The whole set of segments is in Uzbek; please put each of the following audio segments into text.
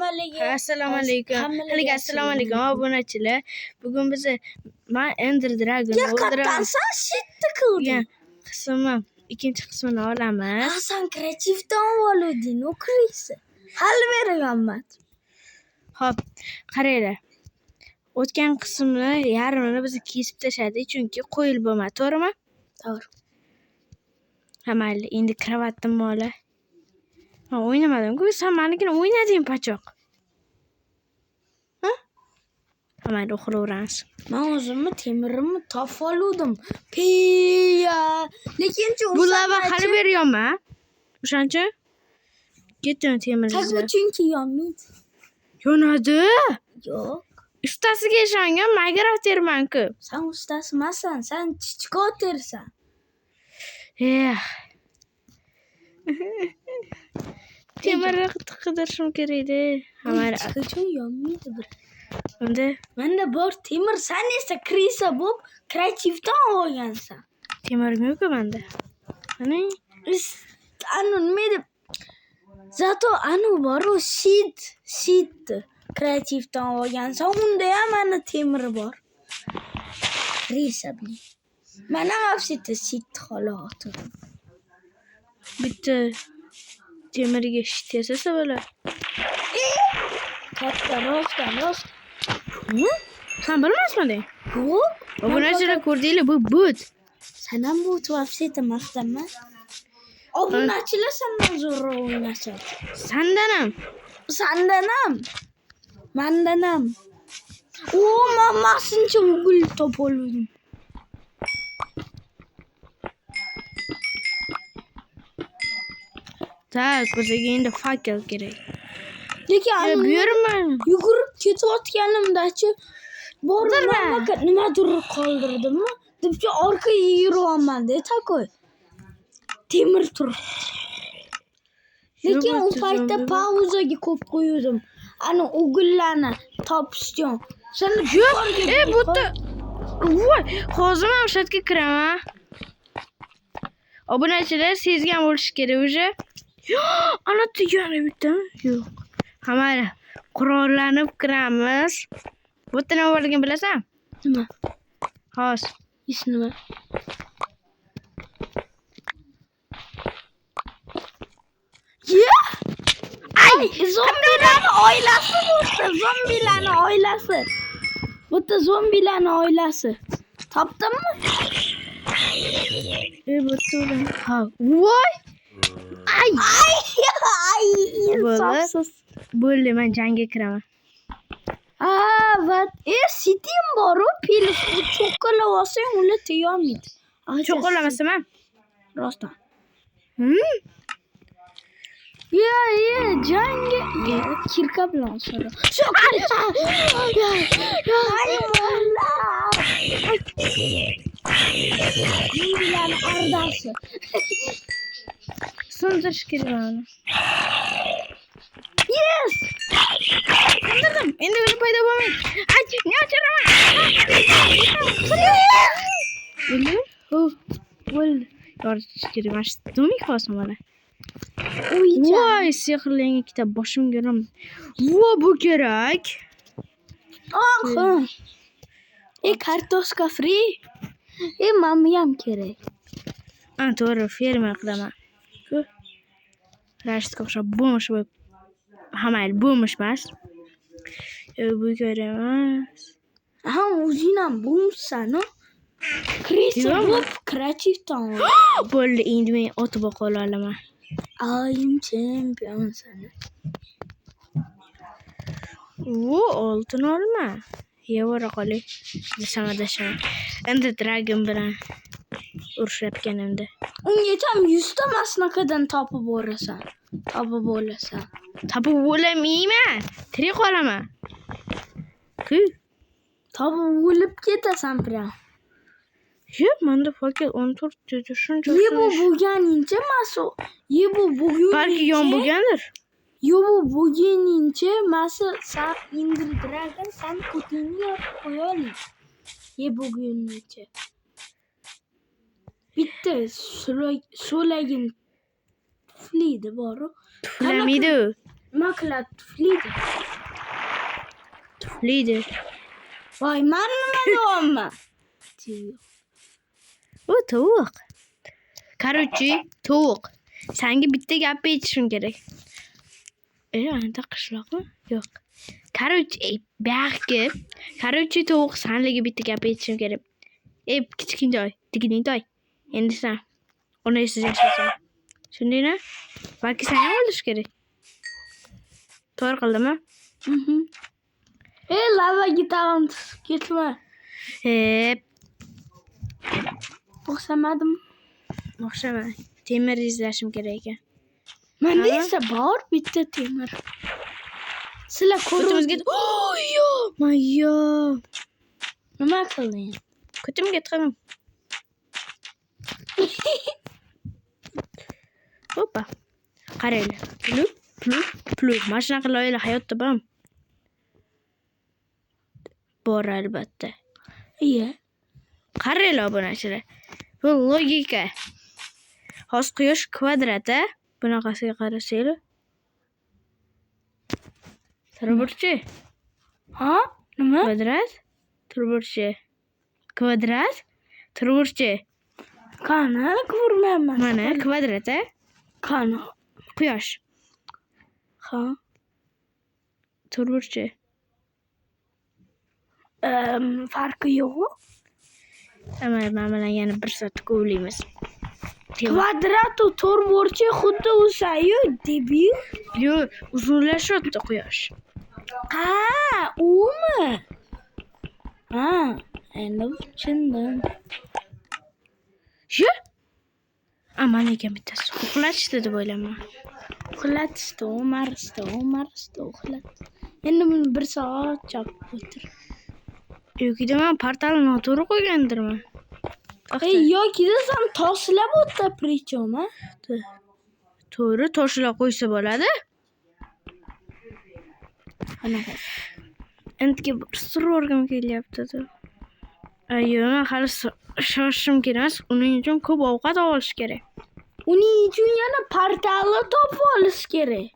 Assalomu alaykum. Haligi assalomu alaykum obunachilar. Bugun biz men Ender Dragon o'ldiraman. Sen shitni qilding. Qismi ikkinchi qismini olamiz. Ha, sen kreativdan oluvding, o'qiysan. Hal berganman. Xo'p, qaranglar. O'tgan qismni yarmini biz kesib tashladik, chunki qo'yil bo'lmadi, to'g'rimi? To'g'ri. Ha, mayli, endi kravatni ola. Men o'ynamadim-ku, sen menikini o'ynading pachoq. Ha? Mayli, o'qilaveramiz. Men o'zimni temirimni topib oldim. Piya. Lekin bularga hali beryapman. O'shancha ketdim temirizni. Tag chunki yonmaydi. Yonadi? Yo'q. Ustasiga ishongan Minecraft-erman-ku. Sen ustasi emassan, sen chichkotersan. Temirni qidirishim kerak edi. Hamma qachon yonmaydi bir. Unda menda bor temir, sen esa krisa bo'lib, kreativdan olgansan. temir yo'q-ku menda. Ana, anu nima deb zato anu bor, shit kreativdan olgansan. Unda ham mana temir bor. Krisa bilan. Mana hafsita shit xolos. bitta temirga shit yasasa bo'lar. Katta rost. Sen bilmasmiding? Yo'q. Obunachilar ko'rdinglar, bu but. Sen ham bu hafsita maqtanma. Obunachilar sendan zo'rroq o'ynashadi. Sandan ham. Mandan ham. Men maqsincha o'g'il topoldim. Tak, bizga endi fakir kerak. Lekin buyurman. Yugurib ketayotganimda-chi nimadir qoldirdimmi? Debki orqaga yuraman-da, takoy. Temir turibdi. Lekin u paytda pauzaga qo'yib qo'ydim. Ana o'g'illarni topishdim. Sen yo'q, bu voy, hozir ham shatga kiraman. Obunachilar sezgan bo'lish kerak o'sha. Ana tugani bitami? Yo'q. Hamma qurollanib kiramiz. Bu yerda nima borligini bilasan? Nima? Hozir. Nima? Ay, zombilarning oilasi bo'lsa, zombilarning oilasi. Bu yerda zombilarning oilasi. Topdimmi? Bu yerda. Ha, voy! Ay! Insofsiz. Bo'ldi, men jangga kiraman. Va sitim bor-ku, pil cho'qilib olsang, ular tegolmaydi. Cho'qilamasam? Rostdan. Jangga kirka bilan so'ra. Zombilarning ordasi. Sindirish kerak uni. Yes! Sindirdim. Endi o'zi paydo bo'lmaydi. Ay, ne ochiraman? Bo'ldi. Yoritish kerak. Mana shu domik hozir mana. Voy, sehrlangan kitob boshimga uram. Vo, bu kerak. Kartoshka free. Mamma ham kerak. To'g'ri, fermer qilaman. Rashidga o'xshab bo'lmish bo'lib. Mayli, bo'lmish emas. Bu kerak emas. O'zing ham bo'lmsan, kreativdan. Bo'ldi, endi men otib qo'ya olaman. I'm championsan. Oltin olma. Yevora qoli. Desamadasham. Endi Dragon bilan urushayotganimda. Ungacha 100 ta masnakadan topib olasan. Topib o'lamayman. Tirik qolaman. Topib o'lib ketasan prям. Menda fakir 14 dedi shuncha. Bu bo'lganingcha maso. Bu bo'lgan. Balki yon bo'lgandir. Bu bo'lganingcha masa saf Ender Dragon sen kutingni qo'yaylik. Bo'lganingcha. Bitta so'lagin tufliydi bor-ku. Tuflamaydi. nima qiladi? Tufliydi. Tufliydi. Voy, men nima deyapman? Bu tovuq. Короче, tovuq. Senga bitta gap aytishim kerak. Anda qishloqmi? Yo'q. Короче, tovuq senga bitta gap aytishim kerak. Kichkintoy, tigintoy. Endi sen onaysiz yashaysan. Shundaymi? Balki sen ham o'lish kerak. To'g'ri qildimmi? Lavaga tag'in ketma. O'xshamadim. O'xshamay. Temir izlashim kerak ekan. Menda esa bor bitta temir. Sizlar Ko'timizga Mayyo. Nima qilding? Ko'timga tiqadim. Hoppa. Qaranglar. Pluk. Mana shunaqa loyihalar hayotda bormi? Bor albatta. Iya. Qaranglar obunachilar. Bu logika. Hozir quyosh kvadrati. Bunaqasiga qarasanglar. Turburchi. Ha? Nima? Kvadrat. Turburchi. Kvadrat. Turburchi. Qani ko'rmayman. Mana kvadrat, Qani? Quyosh. Ha? Turburchi. Farqi yo'q. Men bilan yana 1 soat ko'rlaymiz. Kvadrat u to'rtburchak xuddi o'sha-yu, debil. Yo'q, uzunlashyapti quyosh. Umi? Endi tushundim. Shu? Mana ekan bittasi. Uxlatishdi deb o'ylayman. Uxlatishdi, uxlat. Endi buni 1 soat chopib o'tir. Yo'qida men portalni noto'g'ri qo'ygandirman. Yo'qida sen toshlab o'tda prichom, ha? To'g'ri, toshlab qo'ysa bo'ladi. Qanaqa? Endi bir sir o'rgim kelyapti. Yo'q, men hali shoshishim kerak. Uning uchun ko'p ovqat olish kerak. Uning uchun yana portalni topib olish kerak.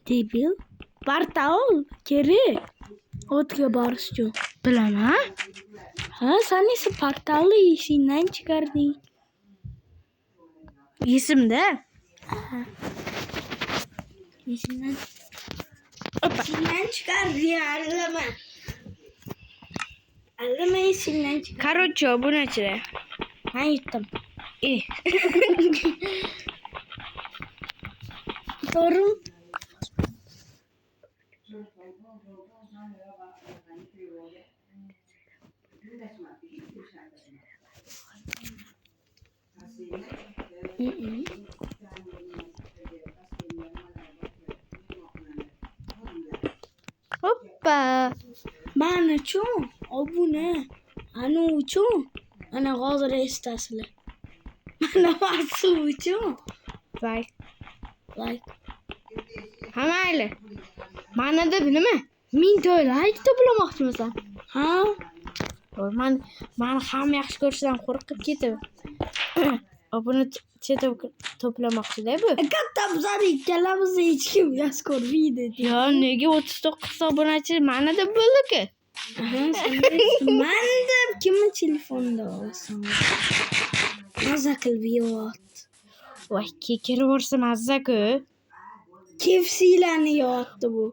Debil. Portal kerak. O'tga borish uchun. Bilaman. Sen esa portalni esingdan chiqarding. Esimda. Esingdan chiqarding, allama esingdan chiqar. Короче, obunachilar. Men yutdim. To'g'ri. Hoppa. Mana uchun obuna. Ana uchun. Ana hozir estasizlar. Mana mas'ul uchun. Like. Ha, mayli. Mana deb nima? 1000 ta like to'plamoqchimisan? Ha? Men ham yaxshi ko'rishdan qo'rqib ketib. Obuna to'plamoqchi-da bu. Katta bizlar ikkalamizni hech kim yaxshi ko'rmaydi. Yo, nega 39 obunachi mana deb bo'ldi-ku? Manda kimni telefonda olsam? Maza qilib yeyapti. Voy, kekiraversa mazza-ku. KFC'larni yeyapti bu.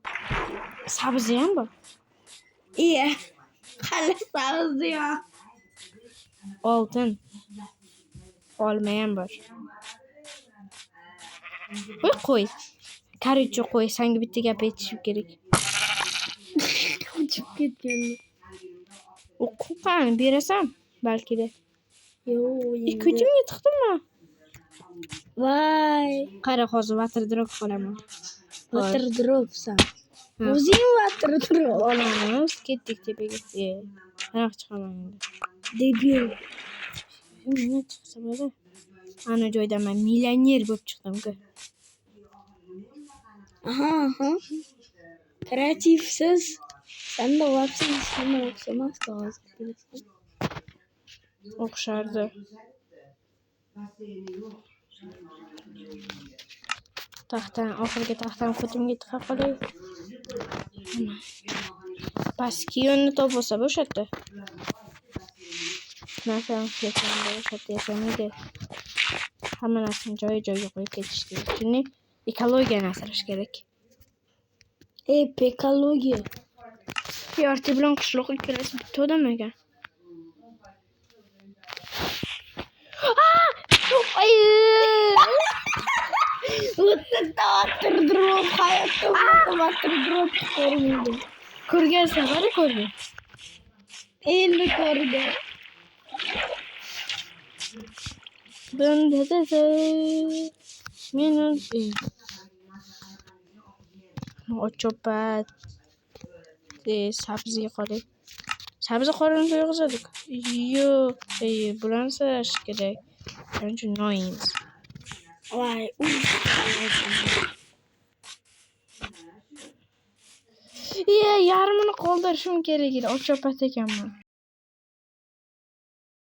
Sabzi ham bor. Iya. Hali sabzi yo'q. Oltin. Olma ham bor. Qo'y. Короче, qo'y. Senga bitta gap aytishim kerak. Qochib ketgandi. O'quvqani berasan, balki-da. Yo'q. Ko'chimga tiqdimmi? Voy. Qara, hozir waterdrop qolaman. Waterdropsan. O'zing waterdrop olamiz. Ketdik tepaga. Qanaqa chiqaman endi? Debil. Nima chiqsa bo'ladi? Ana joyda men millioner bo'lib chiqdim-ku. Aha. Kreativsiz. Senda vaqtsan nima o'xshamas hozir bilasan. O'xshardi. Taxtdan oxirgi taxtdan fotimga tiqib qolay. Pastki yo'lni topib olsa o'sha yerda. Narsani yechanda o'sha yerda yashamaydi. Hamma narsani joyi-joyiga qo'yib ketish kerak. Shuni ekologiyani asrash kerak. Ekologiya. Yorti bilan qishloq ikkalasi bitta odam ekan. Tavattırdım. Hayatta tavattırdım. Görmedim. Ko'rgan safari ko'rgan. Endi ko'rdi. Bunda da minus ochopat sabzi qolay. Sabzi qorinni to'yg'izadi. Yo'q, bularni sarash kerak. Shuning uchun noyimiz. Vay. Yarmini qoldirishim kerak edi. Ochopat ekanman.